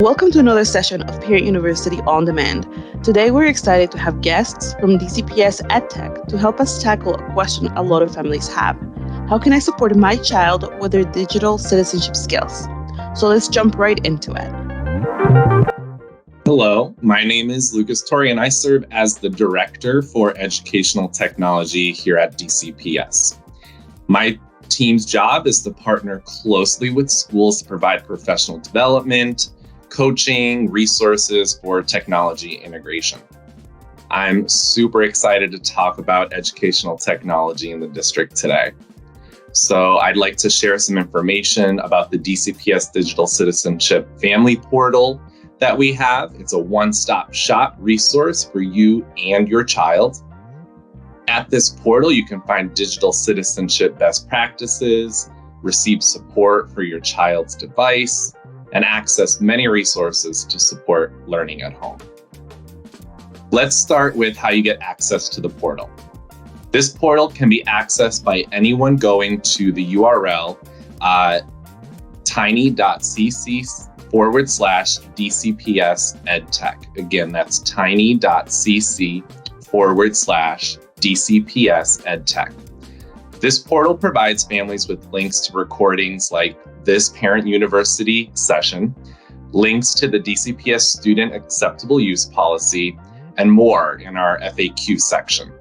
Welcome to another session of Parent University On Demand. Today, we're excited to have guests from DCPS EdTech to help us tackle a question a lot of families have. How can I support my child with their digital citizenship skills? So let's jump right into it. Hello, my name is Lucas Torrey, and I serve as the Director for Educational Technology here at DCPS. My team's job is to partner closely with schools to provide professional development, coaching, resources for technology integration. I'm super excited to talk about educational technology in the district today. So I'd like to share some information about the DCPS Digital Citizenship Family Portal that we have. It's a one-stop shop resource for you and your child. At this portal, you can find digital citizenship best practices, receive support for your child's device, and access many resources to support learning at home. Let's start with how you get access to the portal. This portal can be accessed by anyone going to the URL tiny.cc/DCPS EdTech. Again, that's tiny.cc/DCPS EdTech. This portal provides families with links to recordings like this Parent University session, links to the DCPS Student Acceptable Use Policy, and more in our FAQ section.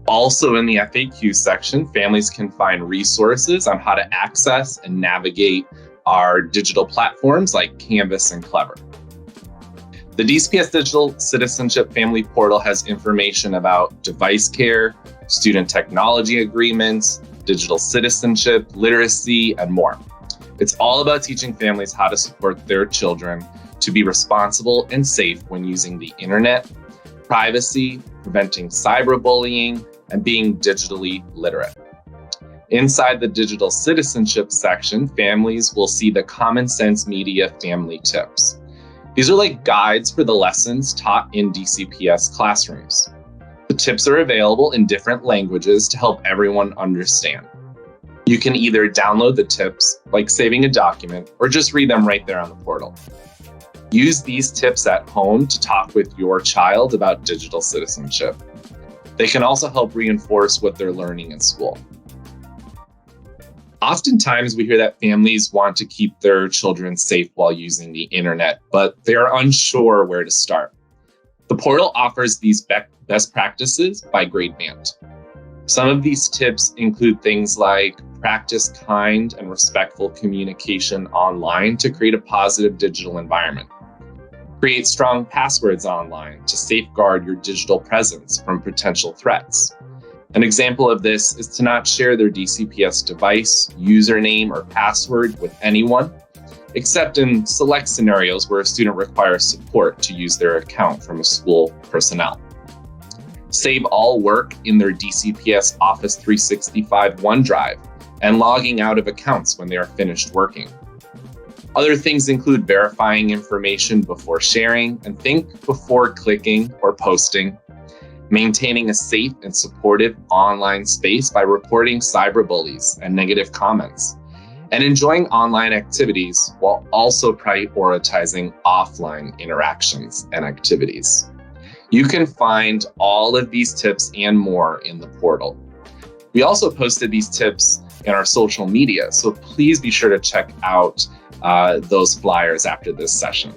Also in the FAQ section, families can find resources on how to access and navigate our digital platforms like Canvas and Clever. The DCPS Digital Citizenship Family Portal has information about device care, student technology agreements, digital citizenship, literacy, and more. It's all about teaching families how to support their children to be responsible and safe when using the internet, privacy, preventing cyberbullying, and being digitally literate. Inside the digital citizenship section, families will see the Common Sense Media Family Tips. These are like guides for the lessons taught in DCPS classrooms. The tips are available in different languages to help everyone understand. You can either download the tips, like saving a document, or just read them right there on the portal. Use these tips at home to talk with your child about digital citizenship. They can also help reinforce what they're learning in school. Oftentimes, we hear that families want to keep their children safe while using the internet, but they are unsure where to start. The portal offers these best practices by grade band. Some of these tips include things like practice kind and respectful communication online to create a positive digital environment. Create strong passwords online to safeguard your digital presence from potential threats. An example of this is to not share their DCPS device, username, or password with anyone, except in select scenarios where a student requires support to use their account from a school personnel. Save all work in their DCPS Office 365 OneDrive and logging out of accounts when they are finished working. Other things include verifying information before sharing and think before clicking or posting, maintaining a safe and supportive online space by reporting cyberbullies and negative comments, and enjoying online activities while also prioritizing offline interactions and activities. You can find all of these tips and more in the portal. We also posted these tips in our social media, so please be sure to check out those flyers after this session.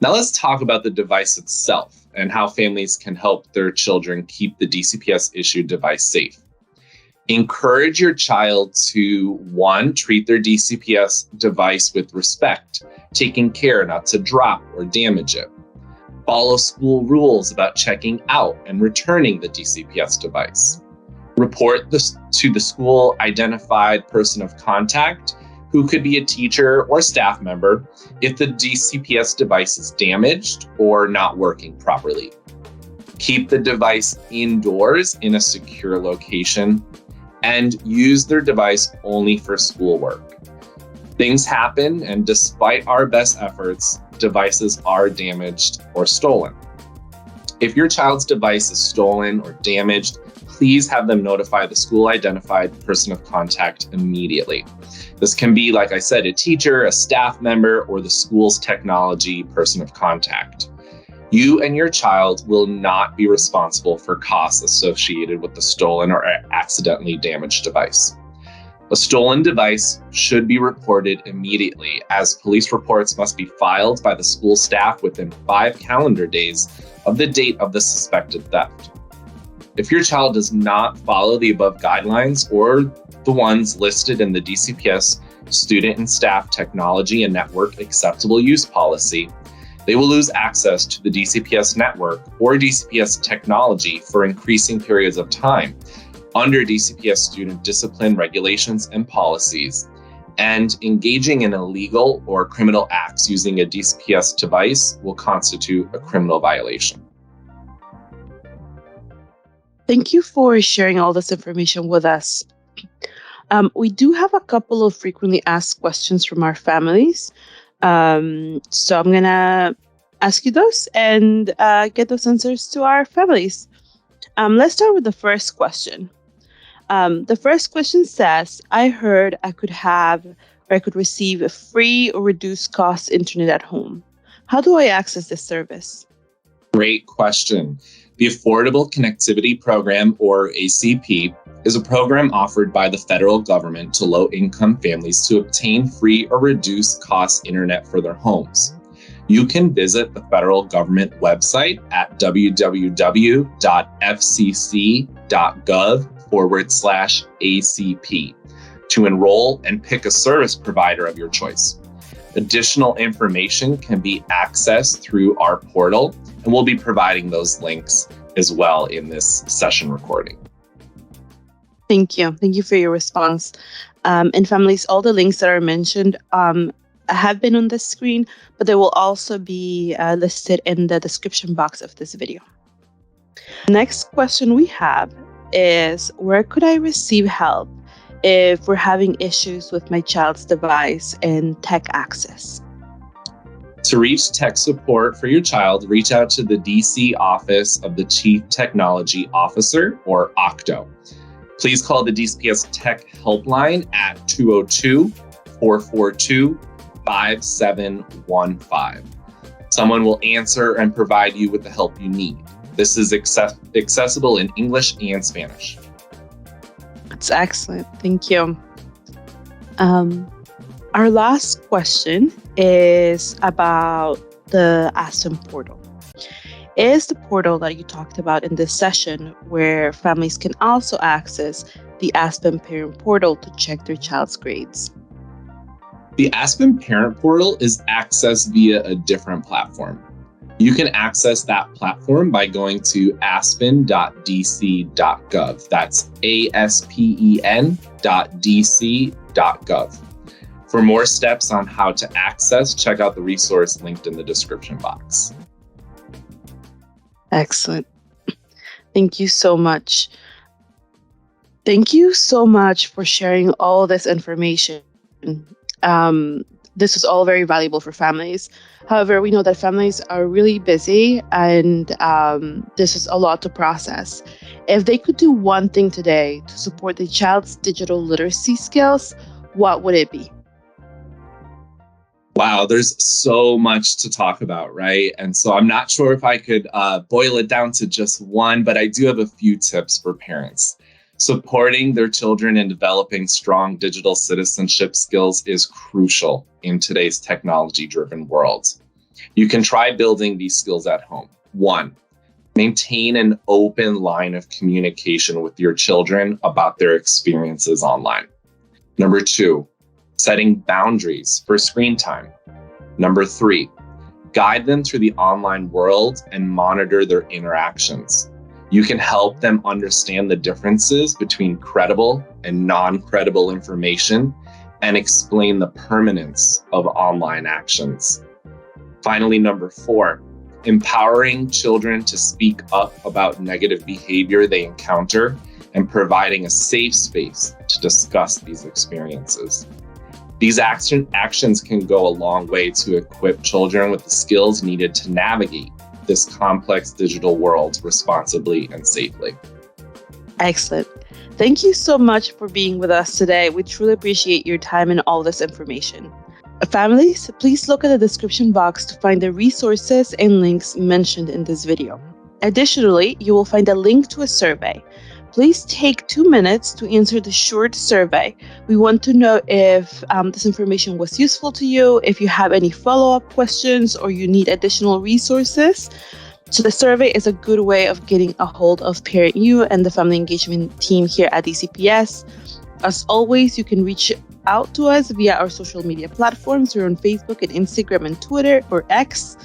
Now let's talk about the device itself and how families can help their children keep the DCPS issued device safe. Encourage your child to, 1, treat their DCPS device with respect, taking care not to drop or damage it. Follow school rules about checking out and returning the DCPS device. Report this to the school identified person of contact, who could be a teacher or staff member, if the DCPS device is damaged or not working properly. Keep the device indoors in a secure location and use their device only for schoolwork. Things happen, and despite our best efforts, devices are damaged or stolen. If your child's device is stolen or damaged, please have them notify the school-identified person of contact immediately. This can be, like I said, a teacher, a staff member, or the school's technology person of contact. You and your child will not be responsible for costs associated with the stolen or accidentally damaged device. A stolen device should be reported immediately, as police reports must be filed by the school staff within 5 calendar days of the date of the suspected theft. If your child does not follow the above guidelines or the ones listed in the DCPS Student and Staff Technology and Network Acceptable Use Policy, they will lose access to the DCPS network or DCPS technology for increasing periods of time under DCPS student discipline regulations and policies, and engaging in illegal or criminal acts using a DCPS device will constitute a criminal violation. Thank you for sharing all this information with us. We do have a couple of frequently asked questions from our families. So I'm going to ask you those and get those answers to our families. Let's start with the first question. The first question says, I heard I could receive a free or reduced cost internet at home. How do I access this service? Great question. The Affordable Connectivity Program, or ACP, is a program offered by the federal government to low-income families to obtain free or reduced cost internet for their homes. You can visit the federal government website at www.fcc.gov/ACP to enroll and pick a service provider of your choice. Additional information can be accessed through our portal, and we'll be providing those links as well in this session recording. Thank you. Thank you for your response. And families, all the links that are mentioned have been on the screen, but they will also be listed in the description box of this video. Next question we have is, where could I receive help if we're having issues with my child's device and tech access? To reach tech support for your child, reach out to the DC Office of the Chief Technology Officer, or OCTO. Please call the DCPS Tech Helpline at 202-442-5715. Someone will answer and provide you with the help you need. This is accessible in English and Spanish. That's excellent. Thank you. Our last question is about the Aspen Portal. It is the portal that you talked about in this session where families can also access the Aspen Parent Portal to check their child's grades. The Aspen Parent Portal is accessed via a different platform. You can access that platform by going to aspen.dc.gov. That's aspen.dc.gov. For more steps on how to access, check out the resource linked in the description box. Excellent. Thank you so much. Thank you so much for sharing all this information. This is all very valuable for families. However, we know that families are really busy and this is a lot to process. If they could do one thing today to support the child's digital literacy skills, what would it be? Wow, there's so much to talk about, right? And so I'm not sure if I could boil it down to just one, but I do have a few tips for parents. Supporting their children in developing strong digital citizenship skills is crucial in today's technology-driven world. You can try building these skills at home. 1, maintain an open line of communication with your children about their experiences online. Number 2, setting boundaries for screen time. Number 3, guide them through the online world and monitor their interactions. You can help them understand the differences between credible and non-credible information and explain the permanence of online actions. Finally, number 4, empowering children to speak up about negative behavior they encounter and providing a safe space to discuss these experiences. These actions can go a long way to equip children with the skills needed to navigate this complex digital world responsibly and safely. Excellent. Thank you so much for being with us today. We truly appreciate your time and all this information. Families, please look at the description box to find the resources and links mentioned in this video. Additionally, you will find a link to a survey. Please take 2 minutes to answer the short survey. We want to know if this information was useful to you, if you have any follow-up questions, or you need additional resources. So the survey is a good way of getting a hold of Parent U and the family engagement team here at DCPS. As always, you can reach out to us via our social media platforms. We're on Facebook and Instagram and Twitter or X,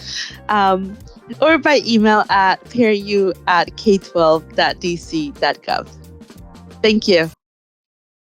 or by email at parentu@k12.dc.gov. Thank you.